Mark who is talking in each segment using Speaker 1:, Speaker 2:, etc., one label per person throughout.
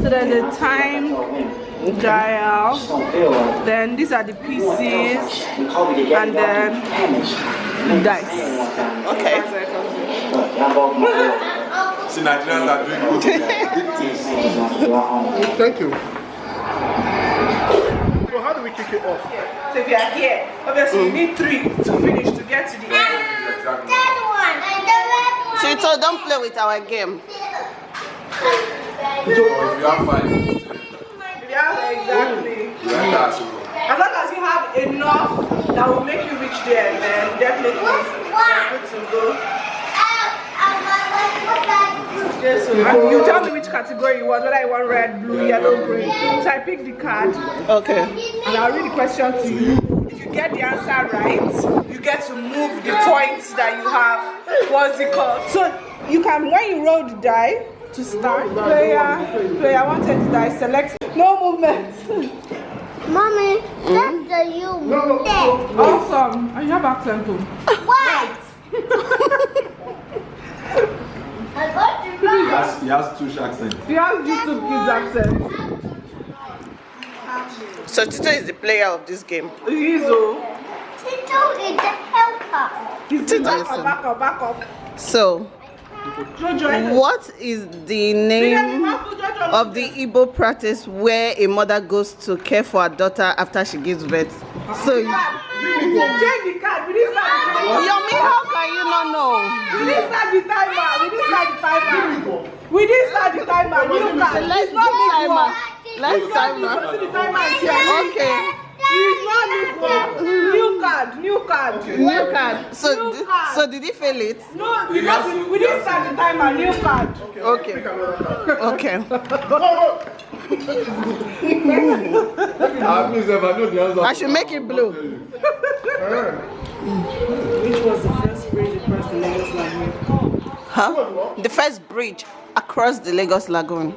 Speaker 1: So there's a time dial, then these are the pieces, and then the dice.
Speaker 2: Okay.
Speaker 3: See, Nigerians are doing good.
Speaker 4: Thank you. So how do we kick it off?
Speaker 1: So if you are here, obviously you need 3 to finish to get to the end.
Speaker 2: Tito, don't play with our game.
Speaker 3: If you have 5,
Speaker 1: Yeah, exactly.
Speaker 3: that's
Speaker 1: As long as you have enough that will make you reach there, then definitely you're good to go. Yes, so you tell me which category you want, whether you want red, blue, yellow, green. So I pick the card.
Speaker 2: Okay.
Speaker 1: And I'll read the question to you. If you get the answer right, you get to move the points that you have. What's it called? So you can, when you roll the die to start, player wanted to die, select no movement.
Speaker 5: Mommy, that's the you.
Speaker 1: Awesome. And you have accent too.
Speaker 5: What? I got you right.
Speaker 3: he has 2 accents.
Speaker 1: He has YouTube kids accent.
Speaker 2: So Tito is the player of this game.
Speaker 1: He is oh.
Speaker 5: Tito is the helper.
Speaker 1: He's the backup.
Speaker 2: So, what is the name of the Igbo practice where a mother goes to care for her daughter after she gives birth? So,
Speaker 1: Change the card. We didn't start the timer.
Speaker 2: Yomi, how can you not know?
Speaker 1: We didn't start the timer. We didn't start the timer. New card.
Speaker 2: Let's
Speaker 1: It's not
Speaker 2: timer.
Speaker 1: equal.
Speaker 2: Let's timer.
Speaker 1: The timer is here.
Speaker 2: Okay.
Speaker 1: It's not equal. New card.
Speaker 2: New card. So, so did he fail it?
Speaker 1: No, because we didn't start the timer. New card.
Speaker 2: Okay. Okay. I should make it blue.
Speaker 1: Which was the first bridge across the Lagos Lagoon?
Speaker 2: Huh? The first bridge across the Lagos Lagoon.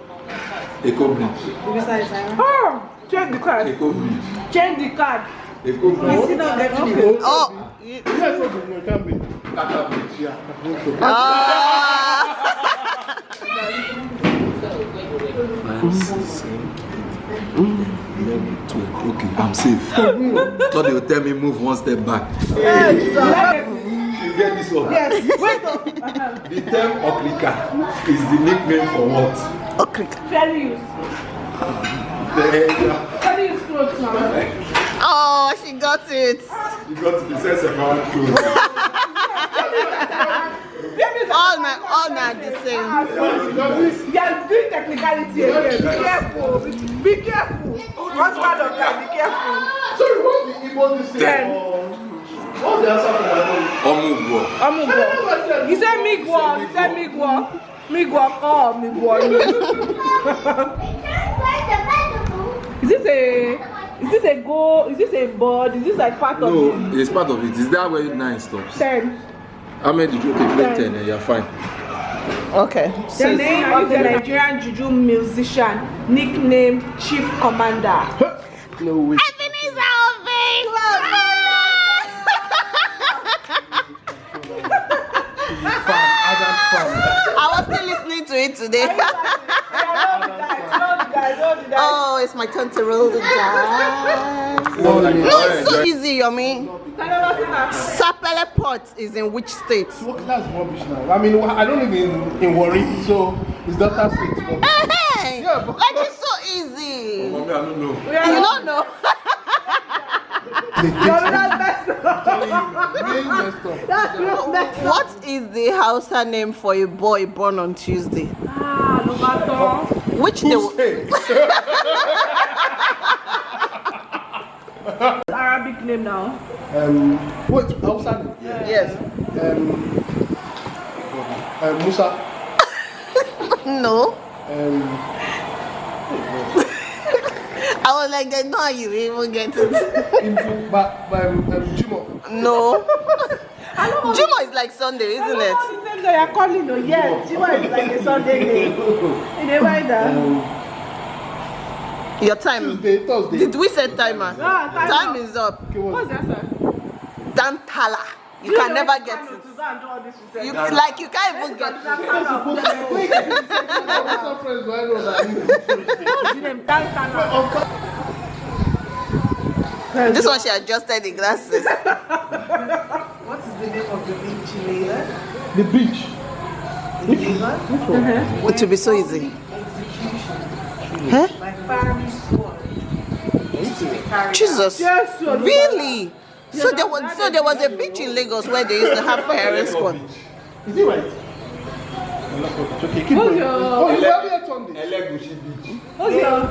Speaker 3: Eco Bridge.
Speaker 1: Oh, change the card.
Speaker 3: Eco Bridge.
Speaker 1: Change the card.
Speaker 3: Eco Bridge.
Speaker 1: Is it not getting it?
Speaker 2: Oh.
Speaker 4: Yes, it can be.
Speaker 3: Tata Bridge.
Speaker 4: Yeah.
Speaker 2: Ah.
Speaker 3: 5, 6, 11, 12. Okay, I'm safe. So they will tell me move 1 step back. You get this one.
Speaker 1: Yes. Wait.
Speaker 3: The term Okrika is the nickname for what?
Speaker 2: Okay.
Speaker 1: Fairly used. Fairly used clothes now.
Speaker 2: Oh, she got it.
Speaker 3: You got to be sense about clothes.
Speaker 2: All my the same.
Speaker 1: You are doing technicality again. Be careful. Be careful. What's part of that? Be careful.
Speaker 4: Sorry, what's the Igbo this thing?
Speaker 1: 10.
Speaker 4: What's the answer for that?
Speaker 3: Omugwo.
Speaker 1: You said Migwo. You said Migwo. Migwo. Oh, Migwo. Is this a goal? Is this a board? Is this like part of it?
Speaker 3: No, it's part of it. Is that where 9 stops?
Speaker 1: 10.
Speaker 3: How many did you play 10 and you're fine?
Speaker 2: Okay.
Speaker 1: The name of the Nigerian juju musician, nicknamed Chief Commander.
Speaker 4: No way.
Speaker 2: I was still listening to it today. Oh, it's my turn to roll the dice. No, it's so easy, Yomi. Sapele Port is in which state?
Speaker 4: That's rubbish now. I mean, I don't live in Warri, so it's Delta State.
Speaker 2: Hey,
Speaker 4: Yeah, but-
Speaker 2: like it's so easy.
Speaker 3: Mommy, I don't know.
Speaker 2: You don't know? What is the Hausa name for a boy born on Tuesday? Which they
Speaker 1: Arabic name now.
Speaker 4: Wait, Hausa?
Speaker 2: Yes.
Speaker 4: Musa.
Speaker 2: No.
Speaker 6: I was like, they know how you even get it.
Speaker 4: Jimo.
Speaker 2: No. Jimo is like Sunday, isn't it?
Speaker 1: The name that you're calling, no, yes. Jimo is like a Sunday name. In a way that.
Speaker 2: Your time.
Speaker 4: Tuesday, Thursday.
Speaker 2: Did we set timer?
Speaker 1: Ah,
Speaker 2: Time is up.
Speaker 4: Okay,
Speaker 1: What's the answer?
Speaker 2: Dantala. you can never get it. You like you can't even get it. This one she adjusted the glasses.
Speaker 1: What is the name of the beach in Lagos?
Speaker 4: The beach.
Speaker 2: It will be so easy. Huh?
Speaker 1: My family squad.
Speaker 2: Jesus.
Speaker 1: Yes,
Speaker 2: Really? So there was a beach in Lagos where they used to have firing squad.
Speaker 4: Is it right? Okay, keep going. Oh, you have it on this.
Speaker 3: Elegushi Beach.
Speaker 1: What's your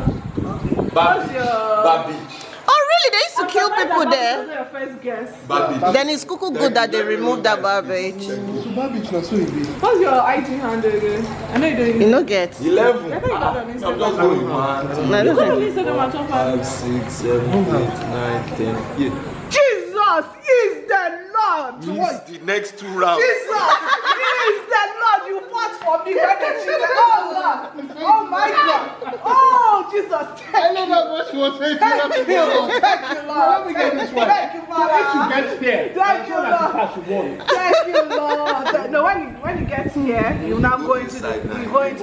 Speaker 3: Bad Beach.
Speaker 2: Oh really? They used to kill people there.
Speaker 1: Your first guess.
Speaker 3: Bad Beach.
Speaker 2: Then it's cuckoo good that they removed that garbage.
Speaker 4: So bad beach not so easy.
Speaker 1: What's your IG handle again? I know you don't
Speaker 2: You know get.
Speaker 3: 11.
Speaker 1: I thought you got on
Speaker 3: I'm just
Speaker 1: Instagram.
Speaker 3: going 1, 2,
Speaker 2: No, I don't
Speaker 1: Go on
Speaker 2: think-
Speaker 1: Instagram and talk
Speaker 3: 5,
Speaker 1: about
Speaker 3: 6, 7, 8, 9, 10. Yeah.
Speaker 1: Jesus is the Lord.
Speaker 3: This the next 2 rounds.
Speaker 1: Jesus is the Lord. You fought for me when the children. Oh Lord. Oh my God. Oh Jesus.
Speaker 4: I know that what she was saying.
Speaker 1: Thank you, Lord.
Speaker 4: Let me get this one.
Speaker 1: Thank you,
Speaker 4: If you
Speaker 1: Father.
Speaker 4: get there,
Speaker 1: Thank you,
Speaker 4: Lord.
Speaker 1: Thank you, Lord. No, when you get here, you now go into the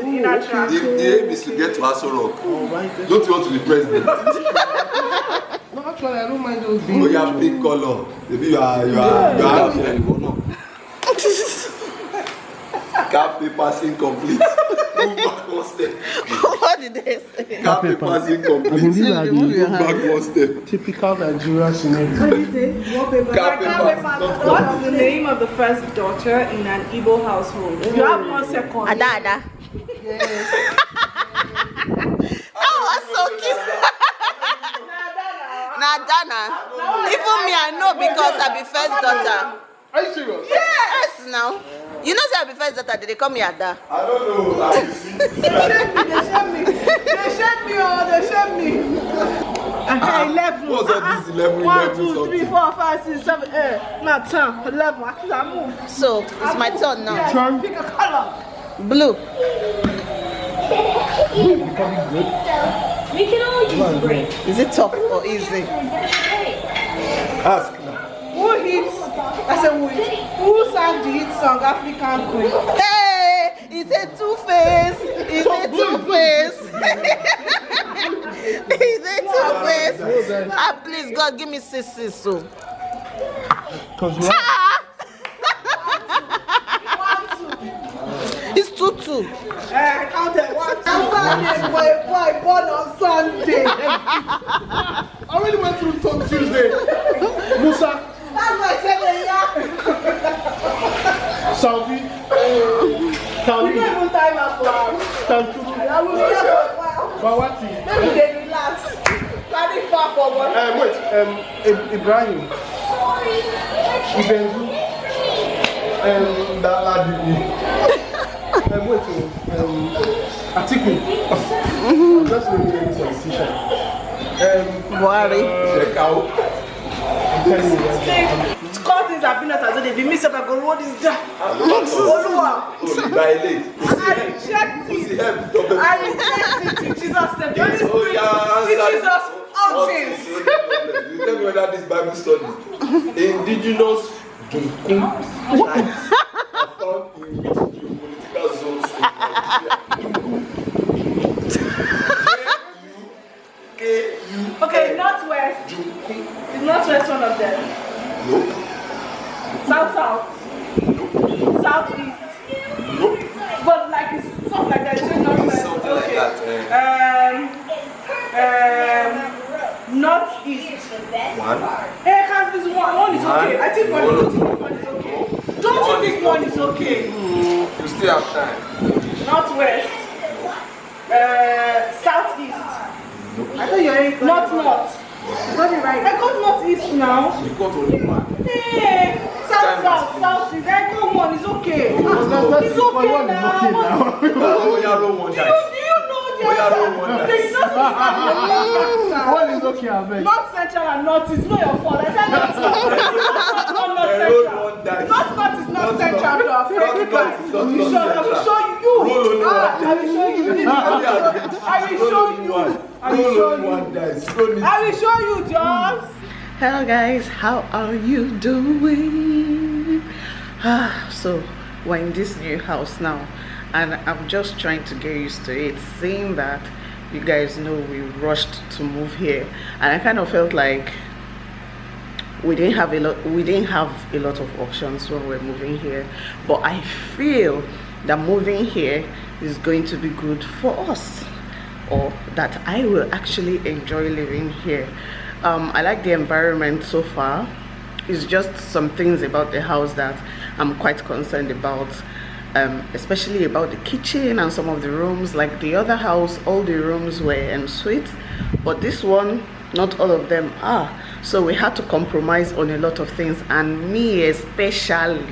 Speaker 1: inner track.
Speaker 3: The aim is to get to Aso Rock. Don't you want to be president?
Speaker 4: No, actually, I don't mind those
Speaker 3: Oh,
Speaker 4: beans.
Speaker 3: you have pink color. Maybe you are out here. You no. Cap papers incomplete. Move back 1 step.
Speaker 2: What did they say?
Speaker 3: Cap papers incomplete.
Speaker 4: these are
Speaker 3: Move back 1 step.
Speaker 4: typical Nigerian scenario.
Speaker 3: Cap papers.
Speaker 1: What is the name of the first daughter in an Igbo household? You have 1 second.
Speaker 2: Ada. That was so cute. Nadana. Even me, I know because I be first daughter.
Speaker 4: Are you serious?
Speaker 2: Yes, now. You know, say I be first daughter. They call me Ada.
Speaker 3: I don't know.
Speaker 1: They shame me. 11.
Speaker 3: What's all this 11,
Speaker 1: 1, 2, 3,
Speaker 3: something?
Speaker 1: 4, 5, 6, 7, 8, 9, 10, 11. I move.
Speaker 2: So it's my turn now.
Speaker 1: Yeah, pick a color.
Speaker 2: Blue.
Speaker 5: We can all use break.
Speaker 2: Is it tough or easy?
Speaker 3: Ask now.
Speaker 1: Who hits? I said who hits? Who sang the hit song African Queen?
Speaker 2: Hey, it's a two-face. It's a two-face. It's a two-face. Ah, please, God, give me Sisi so.
Speaker 4: Because you
Speaker 2: It's 2-2.
Speaker 1: I counted 1, 2. Sunday, boy, born on Sunday.
Speaker 4: I already went through on Tuesday. Musa,
Speaker 1: That's my telling ya.
Speaker 4: Saudi,
Speaker 1: We don't even time up for us. I will be here for a while.
Speaker 4: Bawati.
Speaker 1: Maybe they relax. Carry far forward.
Speaker 4: Wait, Ibrahim, Ibenzu, Daladi. Wait, Atiku. I'm just naming any politician.
Speaker 2: Buhari.
Speaker 3: Check out.
Speaker 4: I'm telling you right now.
Speaker 1: Scott is a peanut as they be missed up. I go roll this down. Olúwa.
Speaker 3: Oh, you dilate.
Speaker 1: I reject
Speaker 3: See,
Speaker 1: it.
Speaker 3: help.
Speaker 1: I reject it in Jesus' name. The Holy
Speaker 3: Oh,
Speaker 1: Spirit
Speaker 3: yeah,
Speaker 1: teaches us all
Speaker 3: Oh,
Speaker 1: things.
Speaker 3: you tell me whether this Bible study. Indigenous Dunkum tribes are found in which geopolitical zones in Nigeria?
Speaker 1: Okay, Northwest.
Speaker 3: Dunkum.
Speaker 1: Is Northwest one of them?
Speaker 3: Nope.
Speaker 1: South. Southeast.
Speaker 3: Nope.
Speaker 1: But like it's stuff like that. It's Northwest.
Speaker 3: Something like
Speaker 1: Okay.
Speaker 3: that.
Speaker 1: Northeast.
Speaker 3: One.
Speaker 1: This one is okay. I think one is okay. Don't you think one is okay?
Speaker 3: You still have time.
Speaker 1: Northwest. Southeast. I thought you're in North. You got it right. I got Northeast now.
Speaker 3: You got only one.
Speaker 1: Hey, Southeast. I got one. It's okay. It's okay now.
Speaker 3: Oh, yeah, roll one
Speaker 1: Do
Speaker 3: dice.
Speaker 1: you know the
Speaker 3: Oh, yeah, roll one
Speaker 1: answer?
Speaker 3: dice.
Speaker 1: There's nothing you can do.
Speaker 4: What is okay, I beg?
Speaker 1: North Central and North is not your fault. I said North Central. Not North
Speaker 3: Roll
Speaker 1: Central.
Speaker 3: one dice.
Speaker 1: North is North Central to Africa.
Speaker 3: North is not
Speaker 1: I will
Speaker 3: North
Speaker 1: show you.
Speaker 3: Roll only one
Speaker 1: I will show you. I will show you.
Speaker 3: Roll only one dice. You don't need
Speaker 1: I will show you, John.
Speaker 2: Hello guys, how are you doing? So we're in this new house now, and I'm just trying to get used to it, seeing that you guys know we rushed to move here, and I kind of felt like we didn't have a lot of options when we're moving here. But I feel that moving here is going to be good for us, or that I will actually enjoy living here. I like the environment so far. It's just some things about the house that I'm quite concerned about, especially about the kitchen and some of the rooms. Like the other house, all the rooms were en suite, but this one, not all of them are. So we had to compromise on a lot of things, and me especially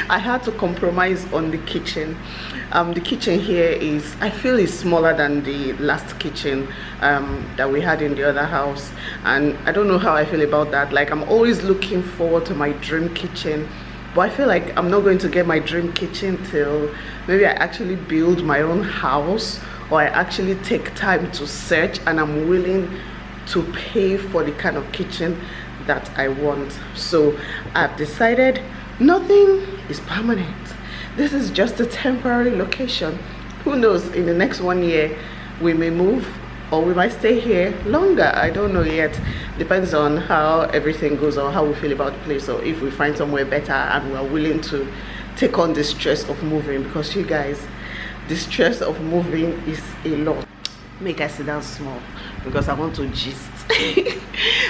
Speaker 2: I had to compromise on the kitchen. The kitchen here is, I feel, is smaller than the last kitchen that we had in the other house, and I don't know how I feel about that. Like, I'm always looking forward to my dream kitchen, but I feel like I'm not going to get my dream kitchen till maybe I actually build my own house, or I actually take time to search and I'm willing to pay for the kind of kitchen that I want. So I've decided nothing is permanent. This is just a temporary location. Who knows, in the next 1 year we may move, or we might stay here longer. I don't know yet. Depends on how everything goes, or how we feel about the place, or if we find somewhere better and we're willing to take on the stress of moving. Because you guys, the stress of moving is a lot. Make I sit down small because I want to gist.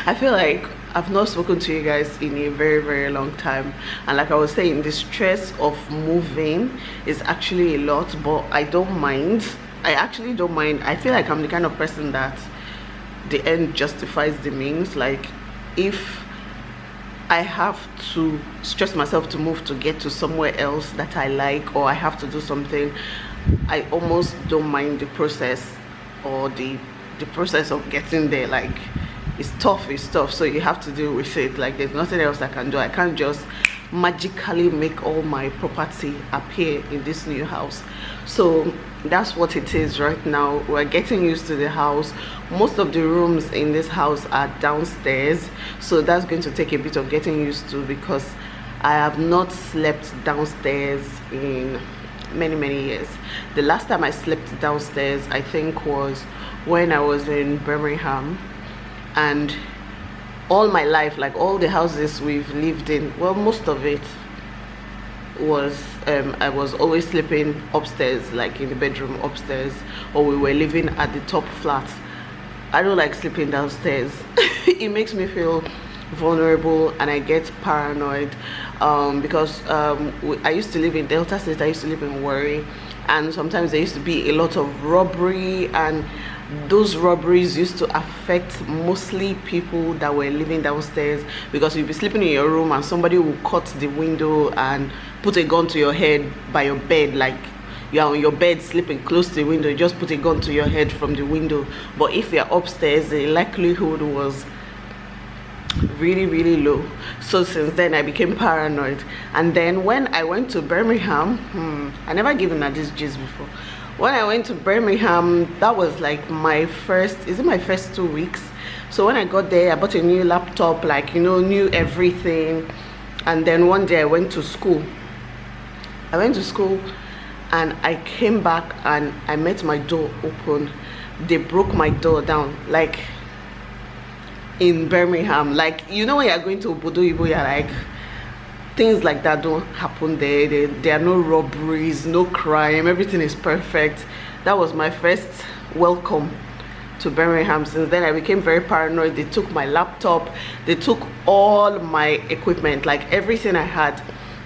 Speaker 2: I feel like I've not spoken to you guys in a very long time, and like I was saying, the stress of moving is actually a lot, but I don't mind. I actually don't mind. I feel like I'm the kind of person that the end justifies the means. Like, if I have to stress myself to move to get to somewhere else that I like, or I have to do something, I almost don't mind the process, or the process of getting there. Like, it's tough, so you have to deal with it. Like, there's nothing else I can do. I can't just magically make all my property appear in this new house. So that's what it is right now. We're getting used to the house. Most of the rooms in this house are downstairs, so that's going to take a bit of getting used to, because I have not slept downstairs in many years. The last time I slept downstairs, I think, was when I was in Birmingham. And all my life, like all the houses we've lived in, well, most of it was I was always sleeping upstairs, like in the bedroom upstairs, or we were living at the top flat. I don't like sleeping downstairs. It makes me feel vulnerable, and I get paranoid, because I used to live in Delta State. I used to live in Warri, and sometimes there used to be a lot of robbery, and those robberies used to affect mostly people that were living downstairs, because you'd be sleeping in your room and somebody will cut the window and put a gun to your head by your bed. Like, you're on your bed sleeping close to the window, you just put a gun to your head from the window. But if you're upstairs, the likelihood was really low. So since then I became paranoid. And then when I went to Birmingham, I never given her this gist before. When I went to Birmingham, that was like my first 2 weeks. So when I got there, I bought a new laptop, like, you know, knew everything. And then one day I went to school and I came back and I met my door open. They broke my door down, like, in Birmingham. Like, you know, when you're going to Bobo, you're like, things like that don't happen there. There are no robberies, no crime, everything is perfect. That was my first welcome to Birmingham. Since then I became very paranoid. They took my laptop, they took all my equipment, like everything I had,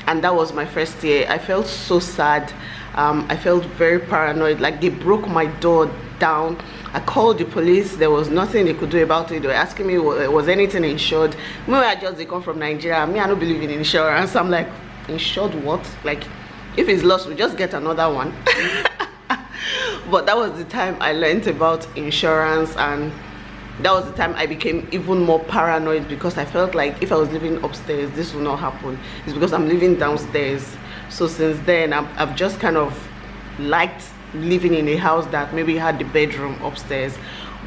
Speaker 2: and that was my first year. I felt so sad. I felt very paranoid. Like, they broke my door down. I called the police. There was nothing they could do about it. They were asking me, was anything insured? Me, I just come from Nigeria. Me, I don't believe in insurance. I'm like, insured what? Like, if it's lost, we just get another one. But that was the time I learned about insurance, and that was the time I became even more paranoid, because I felt like if I was living upstairs, this will not happen. It's because I'm living downstairs. So since then, I've just kind of liked living in a house that maybe had the bedroom upstairs.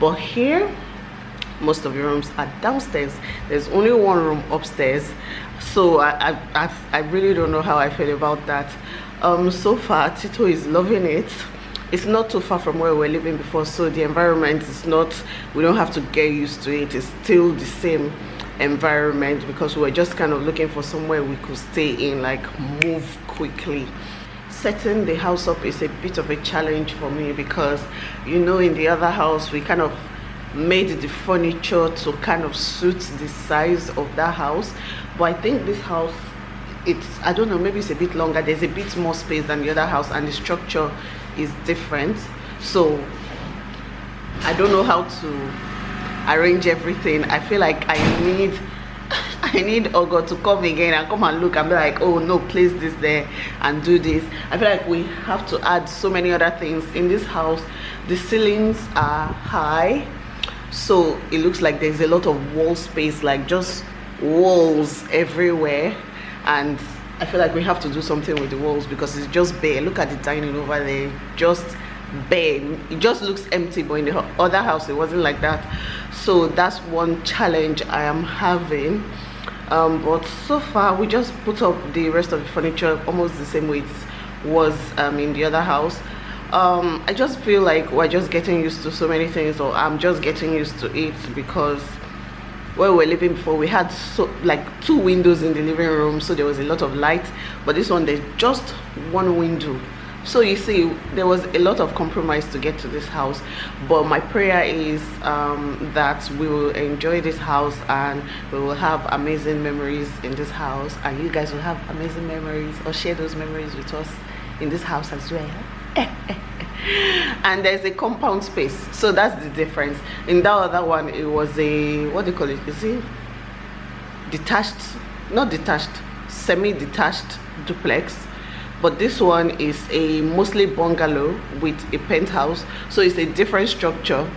Speaker 2: But here most of the rooms are downstairs. There's only one room upstairs, so I really don't know how I feel about that. So far Tito is loving it. It's not too far from where we were living before, so the environment is not, we don't have to get used to it. It's still the same environment, because we were just kind of looking for somewhere we could stay in, like move quickly. Setting the house up is a bit of a challenge for me, because you know, in the other house we kind of made the furniture to kind of suit the size of that house, but I think this house, it's, I don't know, maybe it's a bit longer, there's a bit more space than the other house, and the structure is different, so I don't know how to arrange everything. I feel like I need Ogo to come again and come and look and be like, oh no, place this there and do this. I feel like we have to add so many other things in this house. The ceilings are high, so it looks like there's a lot of wall space, like just walls everywhere, and I feel like we have to do something with the walls because it's just bare. Look at the dining over there, just bare. It just looks empty, but in the other house it wasn't like that. So that's one challenge I am having. But so far we just put up the rest of the furniture almost the same way it was in the other house. I just feel like we're just getting used to so many things, or I'm just getting used to it, because where we were living before, we had like 2 windows in the living room, so there was a lot of light, but this one there's just 1 window. So you see, there was a lot of compromise to get to this house, but my prayer is that we will enjoy this house and we will have amazing memories in this house, and you guys will have amazing memories or share those memories with us in this house as well. And there's a compound space, so that's the difference. In that other one, it was a, what do you call it, is it detached, not detached, semi-detached duplex, but this one is a mostly bungalow with a penthouse, so it's a different structure,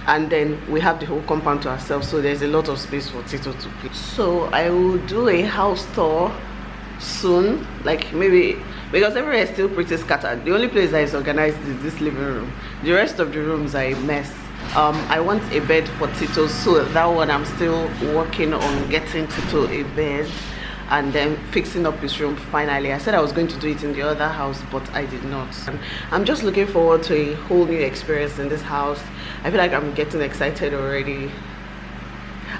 Speaker 2: and then we have the whole compound to ourselves, so there's a lot of space for Tito to play. So I will do a house tour soon, like maybe, because everywhere is still pretty scattered. The only place that is organized is this living room. The rest of the rooms are a mess. I want a bed for Tito, so that one I'm still working on getting Tito a bed and then fixing up his room finally. I said I was going to do it in the other house, but I did not. I'm just looking forward to a whole new experience in this house. I feel like I'm getting excited already,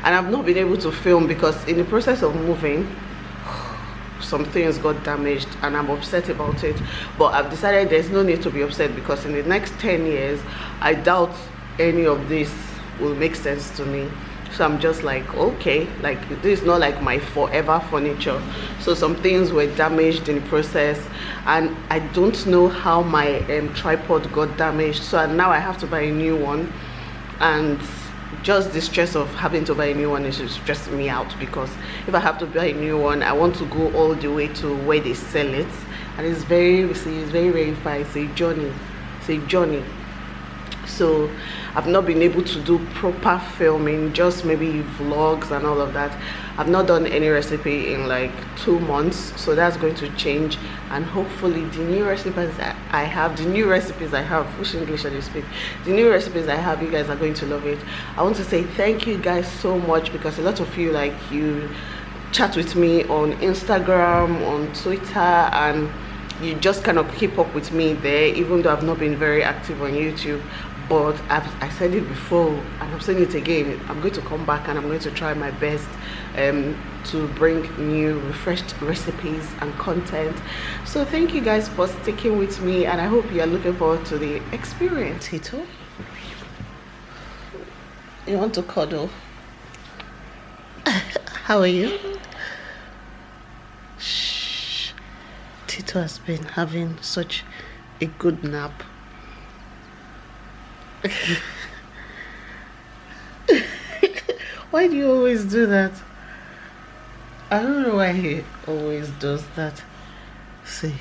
Speaker 2: and I've not been able to film because in the process of moving, some things got damaged and I'm upset about it. But I've decided there's no need to be upset, because in the next 10 years I doubt any of this will make sense to me. So I'm just like, okay, like this is not like my forever furniture. So some things were damaged in the process, and I don't know how my tripod got damaged, so now I have to buy a new one, and just the stress of having to buy a new one is stressing me out, because if I have to buy a new one, I want to go all the way to where they sell it, and it's very far. It's a journey. So I've not been able to do proper filming, just maybe vlogs and all of that. I've not done any recipe in like 2 months, so that's going to change, and hopefully the new recipes I have, which English should I speak, the new recipes I have, you guys are going to love it. I want to say thank you guys so much, because a lot of you, like, you chat with me on Instagram, on Twitter, and you just kind of keep up with me there, even though I've not been very active on YouTube. But I said it before and I'm saying it again, I'm going to come back and I'm going to try my best to bring new refreshed recipes and content. So thank you guys for sticking with me, and I hope you are looking forward to the experience. Tito, you want to cuddle? How are you? Shh. Tito has been having such a good nap. Why do you always do that? I don't know why he always does that. See,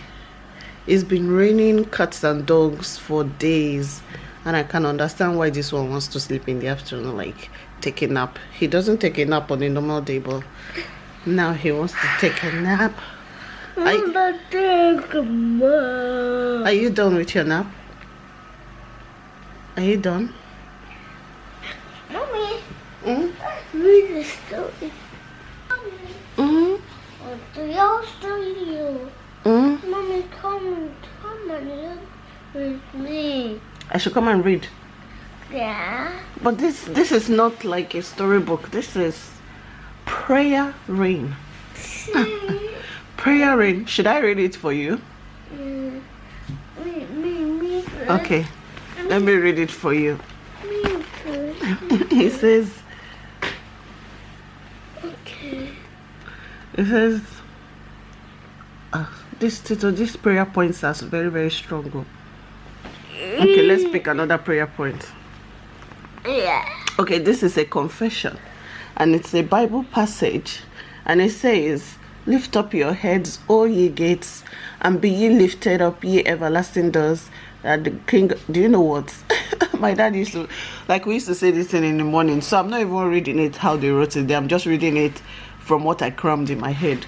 Speaker 2: it's been raining cats and dogs for days, and I can understand why this one wants to sleep in the afternoon, like take a nap. He doesn't take a nap on a normal day, but now he wants to take a nap. Are you done with your nap? Are you done?
Speaker 5: Mommy. read the story.
Speaker 6: Mm.
Speaker 5: Or do your story.
Speaker 6: Mm.
Speaker 5: Mommy, come and look with me.
Speaker 6: I should come and read.
Speaker 5: Yeah.
Speaker 6: But this is not like a storybook. This is prayer rain. Prayer rain. Should I read it for you?
Speaker 5: Me first.
Speaker 6: Okay. Let me read it for you.
Speaker 5: Me first.
Speaker 6: It says.
Speaker 5: Okay.
Speaker 6: It says. This Tito, these prayer points are very, very strong. Okay, let's pick another prayer point.
Speaker 5: Yeah.
Speaker 6: Okay, this is a confession, and it's a Bible passage, and it says, "Lift up your heads, O ye gates, and be ye lifted up, ye everlasting doors, that the King." Do you know what? My dad used to, we used to say this thing in the morning, so I'm not even reading it how they wrote it there. I'm just reading it from what I crammed in my head.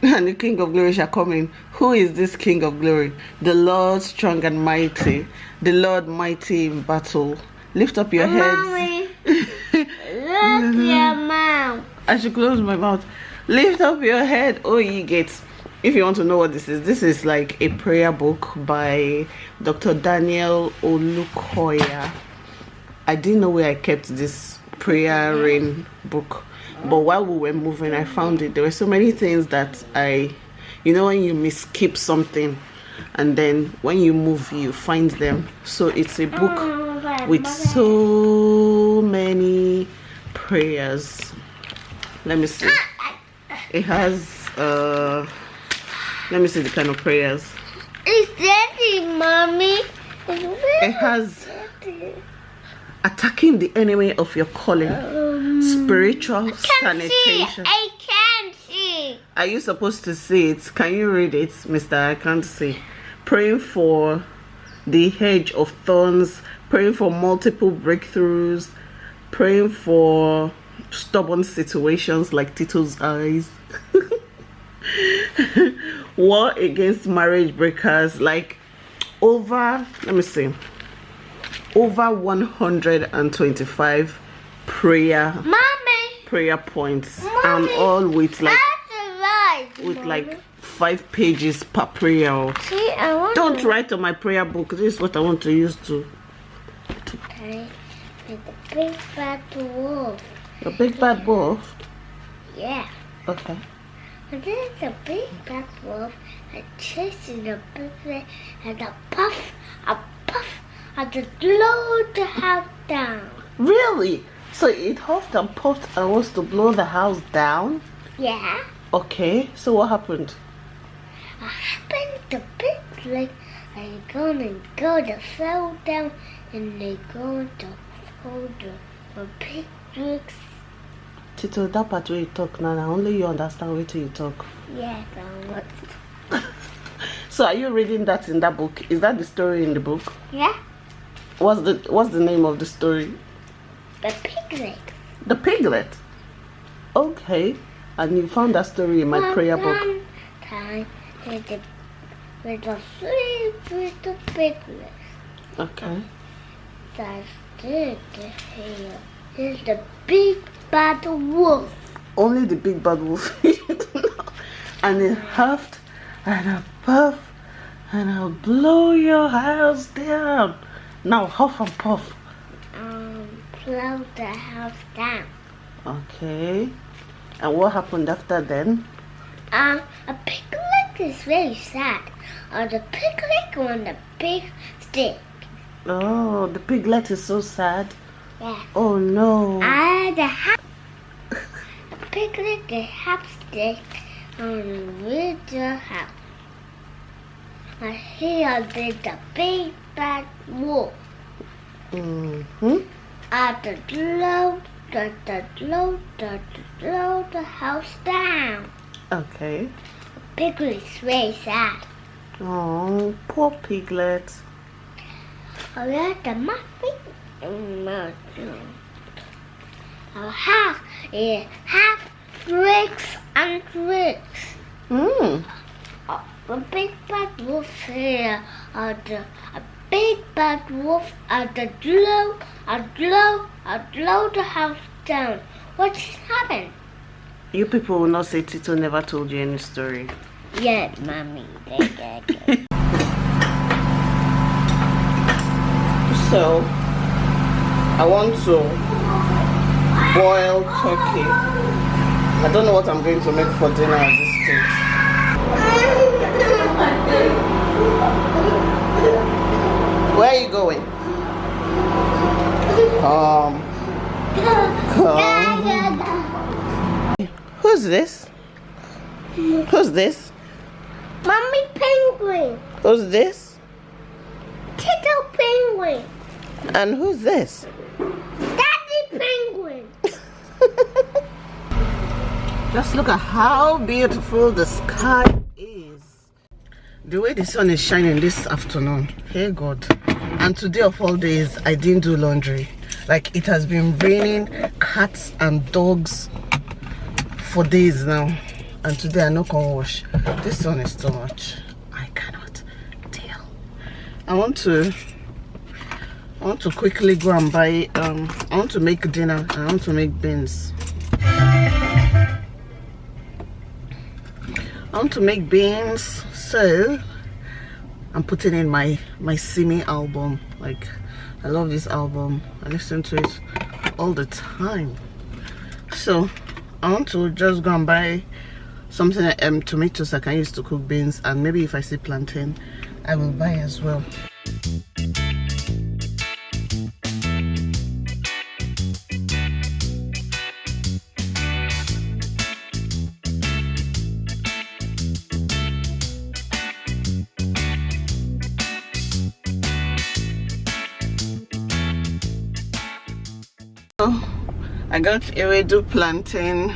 Speaker 6: And the King of Glory shall come in. Who is this King of Glory? The Lord strong and mighty, the Lord mighty in battle. Lift up your heads.
Speaker 5: Mommy, look your mouth.
Speaker 6: I should close my mouth. Lift up your head, O ye gates. If you want to know what this is like a prayer book by Dr. Daniel Olukoya. I didn't know where I kept this prayer rain book, but while we were moving, I found it. There were so many things that when you misskip something, and then when you move, you find them. So it's a book with so many prayers. Let me see. It has let me see the kind of prayers.
Speaker 5: It's dirty, Mommy.
Speaker 6: It has attacking the enemy of your calling, spiritual sanitation.
Speaker 5: I can't see.
Speaker 6: Are you supposed to see it? Can you read it, Mr. I can't see. Praying for the hedge of thorns, praying for multiple breakthroughs, praying for stubborn situations like Tito's eyes. War against marriage breakers, over 125 prayer points.
Speaker 5: Mommy,
Speaker 6: and all with
Speaker 5: that's right.
Speaker 6: with 5 pages per prayer.
Speaker 5: See, I want
Speaker 6: Don't
Speaker 5: to.
Speaker 6: write on my prayer book. This is what I want to use to.
Speaker 5: Okay, with the big bad wolf.
Speaker 6: A big bad wolf.
Speaker 5: Yeah.
Speaker 6: Okay.
Speaker 5: And there's a big bad wolf that chasing the baby and a puff, and to blow the house down.
Speaker 6: Really? So it huffed and puffed and wants to blow the house down?
Speaker 5: Yeah.
Speaker 6: Okay. So what happened?
Speaker 5: I happened the big leg and gonna go to fall down and they going to hold the big bricks.
Speaker 6: Tito, that part where you talk now, only you understand where you talk.
Speaker 5: Yes, I want.
Speaker 6: So are you reading that in that book? Is that the story in the book?
Speaker 5: Yeah.
Speaker 6: What's the name of the story?
Speaker 5: The piglet.
Speaker 6: The Piglet. Okay. And you found that story in my prayer book.
Speaker 5: One time with a 3 little piglets.
Speaker 6: Okay.
Speaker 5: That's good to hear. Here's the big bad wolf.
Speaker 6: Only the big bad wolf. And it huffed and a puff and I'll blow your house down. Now huff and puff.
Speaker 5: Blow the house down.
Speaker 6: Okay. And what happened after then?
Speaker 5: A piglet is very sad. The piglet on the big stick.
Speaker 6: Oh, the piglet is so sad.
Speaker 5: Yeah.
Speaker 6: Oh no.
Speaker 5: The piglet, the half stick on with the house. And here did the big bad wolf.
Speaker 6: Mm-hmm.
Speaker 5: The blow the house down.
Speaker 6: Okay.
Speaker 5: Piglet is very sad.
Speaker 6: Oh, poor piglet.
Speaker 5: The muffin half bricks and bricks. The big bad wolf here. The big bad wolf the blow the house down What happened?
Speaker 6: You people will not say Tito never told you any story.
Speaker 5: Yeah, mommy.
Speaker 6: So, I want to boil turkey. I don't know what I'm going to make for dinner at this stage. Where are you going? Come. Who's this? Who's this?
Speaker 5: Mommy penguin.
Speaker 6: Who's this?
Speaker 5: Tito penguin.
Speaker 6: And who's this?
Speaker 5: Daddy penguin.
Speaker 6: Just look at how beautiful the sky is. The way the sun is shining this afternoon. Hey God. And today of all days, I didn't do laundry. Like, it has been raining cats and dogs for days now. And today I no can wash. This sun is too much. I cannot deal. I want to quickly go and buy I want to make dinner. I want to make beans. I want to make beans, so I'm putting in my Simi album. Like, I love this album. I listen to it all the time. So I want to just go and buy something, tomatoes I can use to cook beans, and maybe if I see plantain, I will buy as well. I got ewedu, plantain,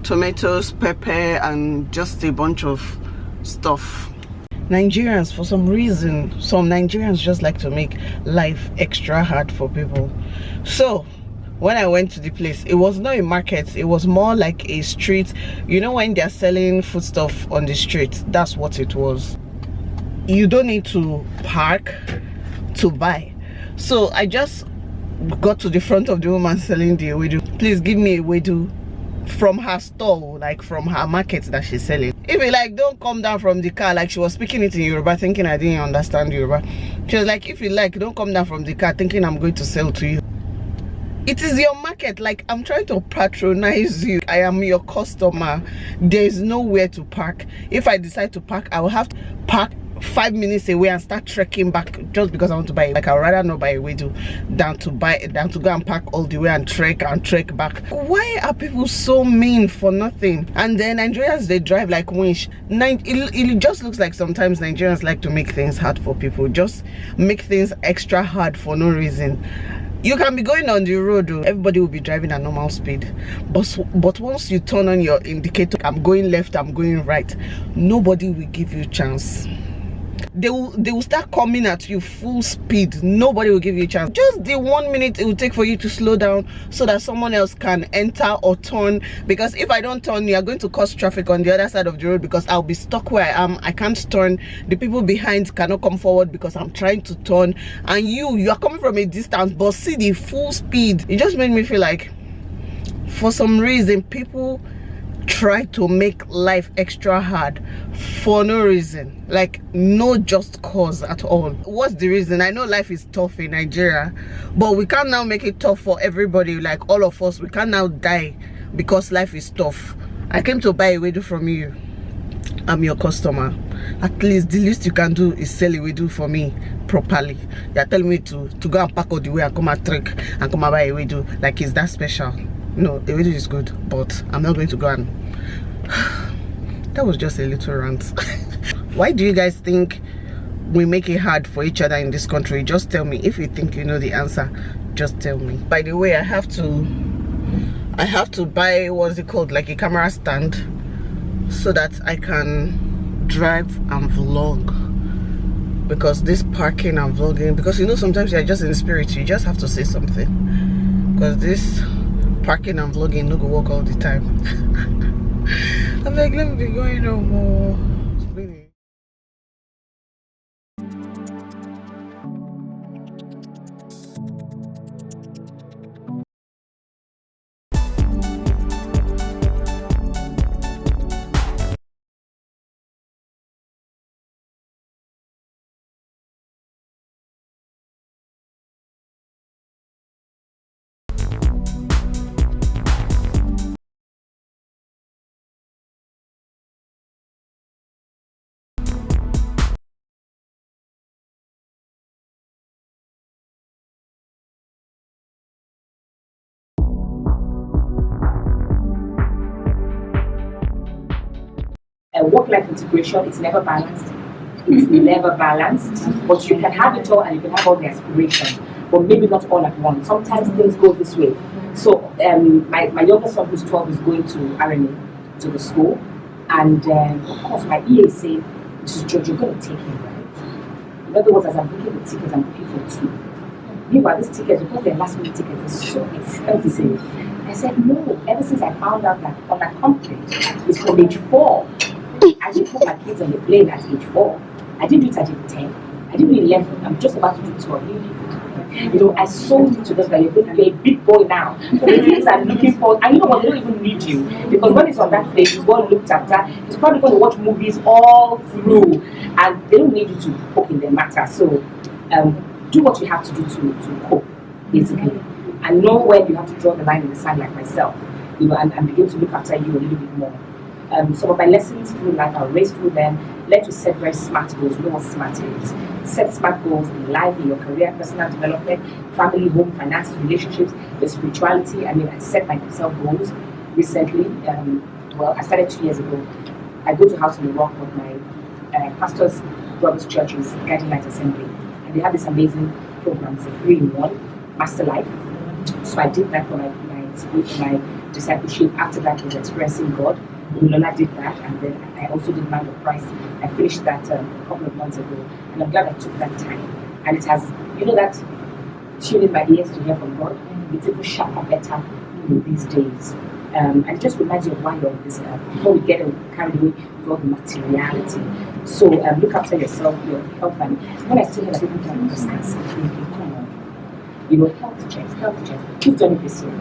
Speaker 6: tomatoes, pepper, and just a bunch of stuff. Nigerians, for some reason, some Nigerians just like to make life extra hard for people. So when I went to the place, it was not a market, it was more like a street. You know, when they're selling foodstuff on the street, that's what it was. You don't need to park to buy. So I just got to the front of the woman selling the ewedu. Please give me ewedu from her store, like from her market that she's selling. If you like, don't come down from the car. Like, she was speaking it in Yoruba, thinking I didn't understand Yoruba. She was like, if you like, don't come down from the car thinking I'm going to sell to you. It is your market. Like, I'm trying to patronize you. I am your customer. There is nowhere to park. If I decide to park, I will have to park 5 minutes away and start trekking back just because I want to buy it. Like, I'd rather not buy a way than to go and park all the way and trek back. Why are people so mean for nothing? And then Nigerians, they drive like winch. It just looks like sometimes Nigerians like to make things hard for people, just make things extra hard for no reason. You can be going on the road, everybody will be driving at normal speed, but once you turn on your indicator, I'm going left, I'm going right, nobody will give you a chance. They will start coming at you full speed. Nobody will give you a chance. Just the 1 minute it will take for you to slow down so that someone else can enter or turn, because if I don't turn, you are going to cause traffic on the other side of the road, because I'll be stuck where I am. I can't turn. The people behind cannot come forward because I'm trying to turn, and you are coming from a distance but see the full speed. It just made me feel like, for some reason, people try to make life extra hard for no reason, like no just cause at all. What's the reason? I know life is tough in Nigeria, but we can't now make it tough for everybody. Like, all of us, we can't now die because life is tough. I came to buy a wedu from you. I'm your customer. At least the least you can do is sell a wedu for me properly. You're telling me to go and pack all the way and come and trek and come and buy a wedu. Like, is that special? No, the video is good, but I'm not going to go and that was just a little rant. Why do you guys think we make it hard for each other in this country? Just tell me. If you think you know the answer, just tell me. By the way, I have to buy, what's it called, like a camera stand, so that I can drive and vlog, because this parking and vlogging, because you know sometimes you're just in spirit, you just have to say something, because this parking and vlogging no go work all the time. I'm like, let me be going no more.
Speaker 7: work-life integration, it's never balanced. It's never balanced. But you can have it all and you can have all the aspirations, but maybe not all at once. Sometimes things go this way. So my younger son, who's 12, is going to RNA, to the school. And of course, my EA is saying, Mrs. George, you're going to take him, right? In other words, as I'm booking the tickets, I'm booking for 2. Meanwhile, these tickets, because they're last minute tickets, they're so expensive. I said, no, ever since I found out that unaccompanied is from age 4. I didn't put my kids on the plane at age 4. I didn't do it at age 10. I didn't do 11. I'm just about to do 12. You know, I sold it to them that you're a big boy now. So the things I'm looking for, and you know what, they don't even need you. Because when it's on that place, he's well looked after. He's probably going to watch movies all through. And they don't need you to poke in their matter. So do what you have to do to cope, basically. And know when you have to draw the line in the sand like myself. You know, and begin to look after you a little bit more. Some of my lessons through life, I'll race through them. Learn to set very smart goals. You know what smart is. Set smart goals in life, in your career, personal development, family, home, finances, relationships, your spirituality. I mean, I set myself goals recently. Well, I started 2 years ago. I go to House on the Rock with my pastor's brother's church's Guiding Light Assembly. And they have this amazing program, it's a 3-in-1, Master Life. So I did that for my discipleship. After that was Experiencing God. Lola did that, and then I also did Mind of Christ. I finished that a couple of months ago, and I'm glad I took that time. And it has, you know, that tuning my ears to hear from God. It's even sharper, better these days. And it just reminds you of why you're on this earth. Before we get carried away with all the materiality. So look after yourself, your health. And when I still hear that people can just cancer, I'm thinking, come on. You know, health checks. Who's done it this year?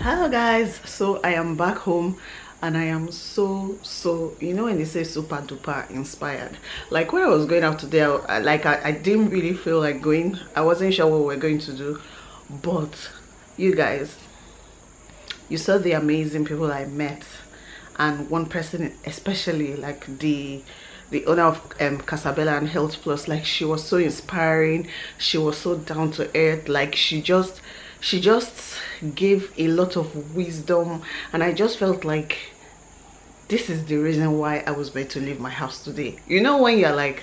Speaker 2: Hello guys, so I am back home and I am so you know when they say super duper inspired. Like when I was going out today, I didn't really feel like going. I wasn't sure what we were going to do, but you guys, you saw the amazing people I met, and one person especially, like the owner of Casabella and Health Plus. Like, she was so inspiring, she was so down to earth. Like, she just gave a lot of wisdom, and I just felt like this is the reason why I was meant to leave my house today. You know, when you're like,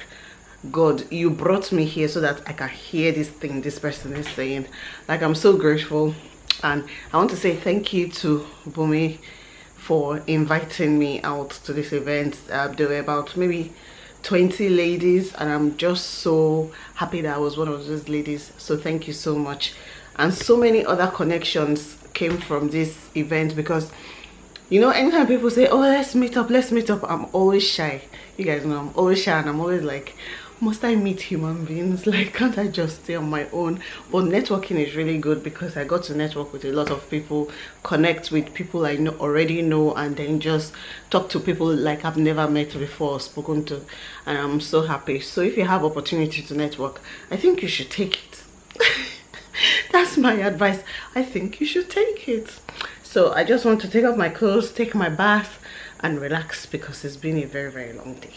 Speaker 2: God, you brought me here so that I can hear this thing this person is saying. Like, I'm so grateful, and I want to say thank you to Bumi for inviting me out to this event. There were about maybe 20 ladies, and I'm just so happy that I was one of those ladies. So thank you so much. And so many other connections came from this event, because you know, anytime people say, oh, let's meet up, I'm always shy. You guys know I'm always shy, and I'm always like, must I meet human beings? Like, can't I just stay on my own? But networking is really good, because I got to network with a lot of people, connect with people I already know, and then just talk to people like I've never met before or spoken to, and I'm so happy. So if you have opportunity to network, I think you should take it. That's my advice. I think you should take it. So I just want to take off my clothes, take my bath, and relax, because it's been a very long day.